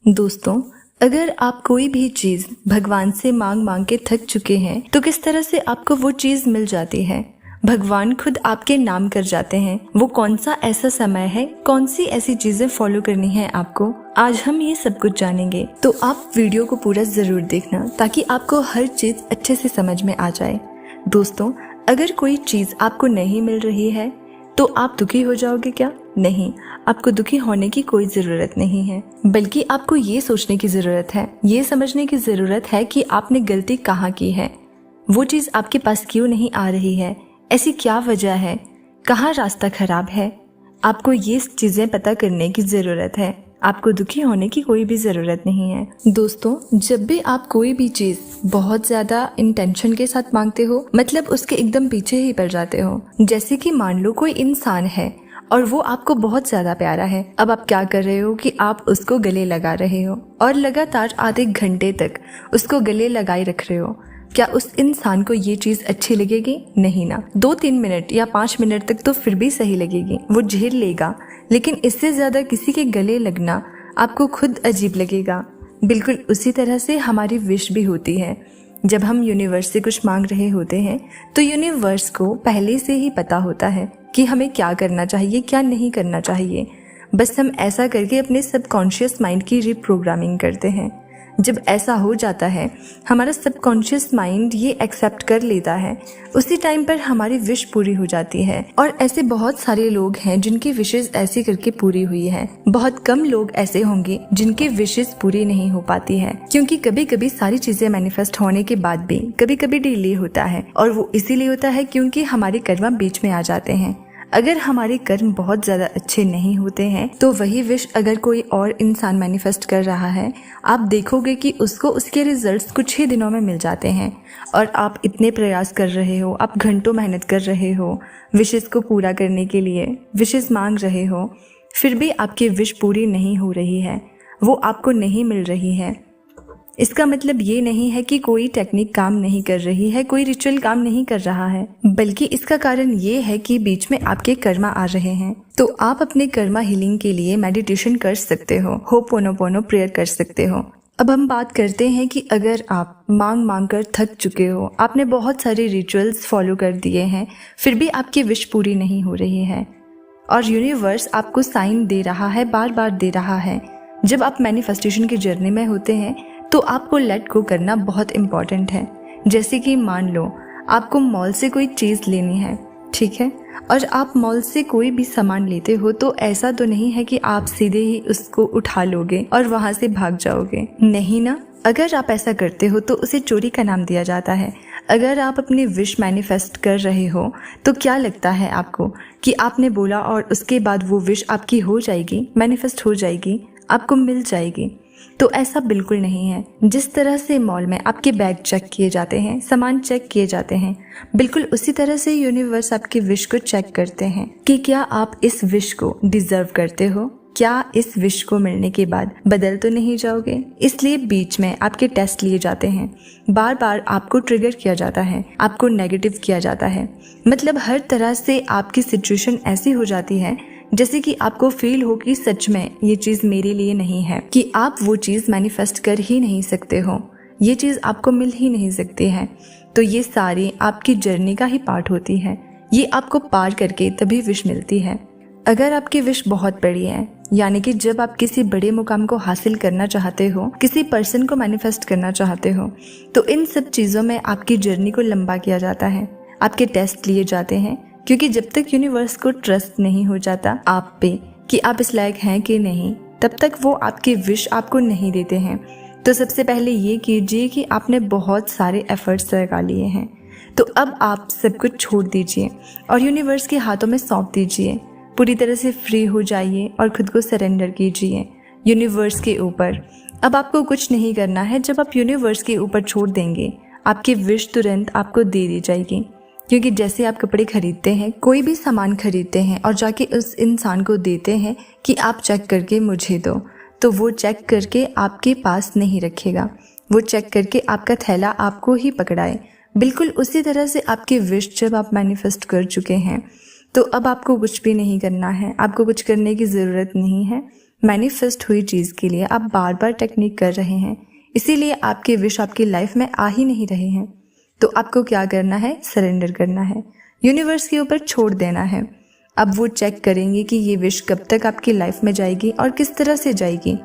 दोस्तों, अगर आप कोई भी चीज भगवान से मांग मांग के थक चुके हैं तो किस तरह से आपको वो चीज मिल जाती है। भगवान खुद आपके नाम कर जाते हैं। वो कौन सा ऐसा समय है, कौन सी ऐसी चीजें फॉलो करनी है आपको, आज हम ये सब कुछ जानेंगे। तो आप वीडियो को पूरा जरूर देखना ताकि आपको हर चीज अच्छे से समझ में आ जाए। दोस्तों, अगर कोई चीज आपको नहीं मिल रही है तो आप दुखी हो जाओगे क्या? नहीं, आपको दुखी होने की कोई जरूरत नहीं है, बल्कि आपको ये सोचने की जरूरत है, ये समझने की जरूरत है कि आपने गलती कहाँ की है, वो चीज आपके पास क्यों नहीं आ रही है, ऐसी क्या वजह है, कहाँ रास्ता खराब है। आपको ये चीजें पता करने की जरूरत है। आपको दुखी होने की कोई भी जरूरत नहीं है। दोस्तों, जब भी आप कोई भी चीज बहुत ज्यादा इंटेंशन के साथ मांगते हो, मतलब उसके एकदम पीछे ही पड़ जाते हो, जैसे कि मान लो कोई इंसान है और वो आपको बहुत ज्यादा प्यारा है। अब आप क्या कर रहे हो कि आप उसको गले लगा रहे हो और लगातार आधे घंटे तक उसको गले लगाए रख रहे हो। क्या उस इंसान को ये चीज अच्छी लगेगी? नहीं ना। 2-3 मिनट या 5 मिनट तक तो फिर भी सही लगेगी, वो झेल लेगा, लेकिन इससे ज्यादा किसी के गले लगना आपको खुद अजीब लगेगा। बिल्कुल उसी तरह से हमारी विश भी होती है। जब हम यूनिवर्स से कुछ मांग रहे होते हैं तो यूनिवर्स को पहले से ही पता होता है कि हमें क्या करना चाहिए, क्या नहीं करना चाहिए। बस हम ऐसा करके अपने सबकॉन्शियस माइंड की रिप्रोग्रामिंग करते हैं। जब ऐसा हो जाता है, हमारा सबकॉन्शियस माइंड ये एक्सेप्ट कर लेता है, उसी टाइम पर हमारी विश पूरी हो जाती है। और ऐसे बहुत सारे लोग हैं जिनकी विशेस ऐसे करके पूरी हुई है। बहुत कम लोग ऐसे होंगे जिनकी विशेस पूरी नहीं हो पाती है, क्योंकि कभी कभी सारी चीजें मैनिफेस्ट होने के बाद भी कभी कभी डिले होता है। और वो इसीलिए होता है क्योंकि हमारे कर्म बीच में आ जाते हैं। अगर हमारे कर्म बहुत ज्यादा अच्छे नहीं होते हैं तो वही विश अगर कोई और इंसान मैनिफेस्ट कर रहा है, आप देखोगे कि उसको उसके रिजल्ट्स कुछ ही दिनों में मिल जाते हैं। और आप इतने प्रयास कर रहे हो, आप घंटों मेहनत कर रहे हो विशेस को पूरा करने के लिए, विशेस मांग रहे हो, फिर भी आपकी विश पूरी नहीं हो रही है, वो आपको नहीं मिल रही है। इसका मतलब ये नहीं है कि कोई टेक्निक काम नहीं कर रही है, कोई रिचुअल काम नहीं कर रहा है, बल्कि इसका कारण ये है कि बीच में आपके कर्मा आ रहे हैं। तो आप अपने कर्मा हीलिंग के लिए मेडिटेशन कर सकते हो, होपोनोपोनो प्रेयर कर सकते हो। अब हम बात करते हैं कि अगर आप मांग मांग कर थक चुके हो, आपने बहुत सारे रिचुअल्स फॉलो कर दिए हैं, फिर भी आपकी विश पूरी नहीं हो रही है और यूनिवर्स आपको साइन दे रहा है, बार बार दे रहा है। जब आप मैनिफेस्टेशन की जर्नी में होते हैं तो आपको लेट गो करना बहुत इम्पॉर्टेंट है। जैसे कि मान लो आपको मॉल से कोई चीज़ लेनी है, ठीक है, और आप मॉल से कोई भी सामान लेते हो तो ऐसा तो नहीं है कि आप सीधे ही उसको उठा लोगे और वहाँ से भाग जाओगे, नहीं ना। अगर आप ऐसा करते हो तो उसे चोरी का नाम दिया जाता है। अगर आप अपनी विश मैनिफेस्ट कर रहे हो तो क्या लगता है आपको कि आपने बोला और उसके बाद वो विश आपकी हो जाएगी, मैनिफेस्ट हो जाएगी, आपको मिल जाएगी? तो ऐसा बिल्कुल नहीं है। जिस तरह से मॉल में आपके बैग चेक किए जाते हैं, सामान चेक किए जाते हैं, बिल्कुल उसी तरह से यूनिवर्स आपकी विश को चेक करते हैं कि क्या आप इस विश को डिजर्व करते हो, क्या इस विश को मिलने के बाद बदल तो नहीं जाओगे। इसलिए बीच में आपके टेस्ट लिए जाते हैं, बार बार आपको ट्रिगर किया जाता है, आपको नेगेटिव किया जाता है। मतलब हर तरह से आपकी सिचुएशन ऐसी हो जाती है जैसे कि आपको फील हो कि सच में ये चीज मेरे लिए नहीं है, कि आप वो चीज मैनिफेस्ट कर ही नहीं सकते हो, ये चीज आपको मिल ही नहीं सकती है। तो ये सारी आपकी जर्नी का ही पार्ट होती है। ये आपको पार करके तभी विश मिलती है। अगर आपकी विश बहुत बड़ी है, यानी कि जब आप किसी बड़े मुकाम को हासिल करना चाहते हो, किसी पर्सन को मैनिफेस्ट करना चाहते हो, तो इन सब चीजों में आपकी जर्नी को लंबा किया जाता है, आपके टेस्ट लिए जाते हैं। क्योंकि जब तक यूनिवर्स को ट्रस्ट नहीं हो जाता आप पे कि आप इस लायक हैं कि नहीं, तब तक वो आपकी विश आपको नहीं देते हैं। तो सबसे पहले ये कीजिए कि आपने बहुत सारे एफर्ट्स लगा लिए हैं, तो अब आप सब कुछ छोड़ दीजिए और यूनिवर्स के हाथों में सौंप दीजिए। पूरी तरह से फ्री हो जाइए और खुद को सरेंडर कीजिए यूनिवर्स के ऊपर। अब आपको कुछ नहीं करना है। जब आप यूनिवर्स के ऊपर छोड़ देंगे, आपकी विश तुरंत आपको दे दी जाएगी। क्योंकि जैसे आप कपड़े खरीदते हैं, कोई भी सामान खरीदते हैं और जाके उस इंसान को देते हैं कि आप चेक करके मुझे दो, तो वो चेक करके आपके पास नहीं रखेगा, वो चेक करके आपका थैला आपको ही पकड़ाए। बिल्कुल उसी तरह से आपकी विश जब आप मैनिफेस्ट कर चुके हैं तो अब आपको कुछ भी नहीं करना है, आपको कुछ करने की ज़रूरत नहीं है। मैनिफेस्ट हुई चीज़ के लिए आप बार बार टेक्निक कर रहे हैं, इसीलिए आपके विश आपकी लाइफ में आ ही नहीं रहे हैं। तो आपको क्या करना है? सरेंडर करना है, यूनिवर्स के ऊपर छोड़ देना है। अब वो चेक करेंगे कि ये विश कब तक आपकी लाइफ में जाएगी और किस तरह से जाएगी।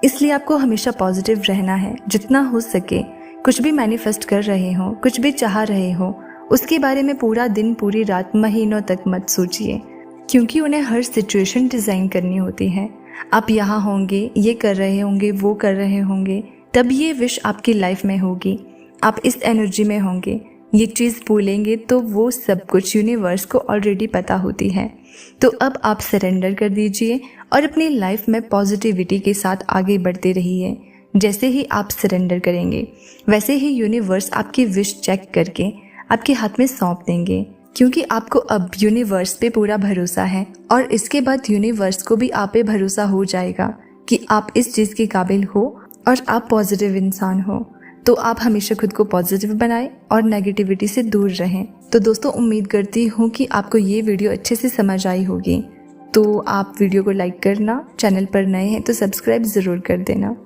इसलिए आपको हमेशा पॉजिटिव रहना है, जितना हो सके। कुछ भी मैनिफेस्ट कर रहे हो, कुछ भी चाह रहे हो, उसके बारे में पूरा दिन, पूरी रात, महीनों तक मत सोचिए, क्योंकि उन्हें हर सिचुएशन डिज़ाइन करनी होती है। आप यहाँ होंगे, ये कर रहे होंगे, वो कर रहे होंगे, तब ये विश आपकी लाइफ में होगी। आप इस एनर्जी में होंगे, ये चीज़ बोलेंगे तो वो सब कुछ यूनिवर्स को ऑलरेडी पता होती है। तो अब आप सरेंडर कर दीजिए और अपनी लाइफ में पॉजिटिविटी के साथ आगे बढ़ते रहिए। जैसे ही आप सरेंडर करेंगे, वैसे ही यूनिवर्स आपकी विश चेक करके आपके हाथ में सौंप देंगे, क्योंकि आपको अब यूनिवर्स पे पूरा भरोसा है और इसके बाद यूनिवर्स को भी आप पे भरोसा हो जाएगा कि आप इस चीज़ के काबिल हो और आप पॉजिटिव इंसान हो। तो आप हमेशा खुद को पॉजिटिव बनाएं और नेगेटिविटी से दूर रहें। तो दोस्तों, उम्मीद करती हूँ कि आपको ये वीडियो अच्छे से समझ आई होगी। तो आप वीडियो को लाइक करना, चैनल पर नए हैं तो सब्सक्राइब ज़रूर कर देना।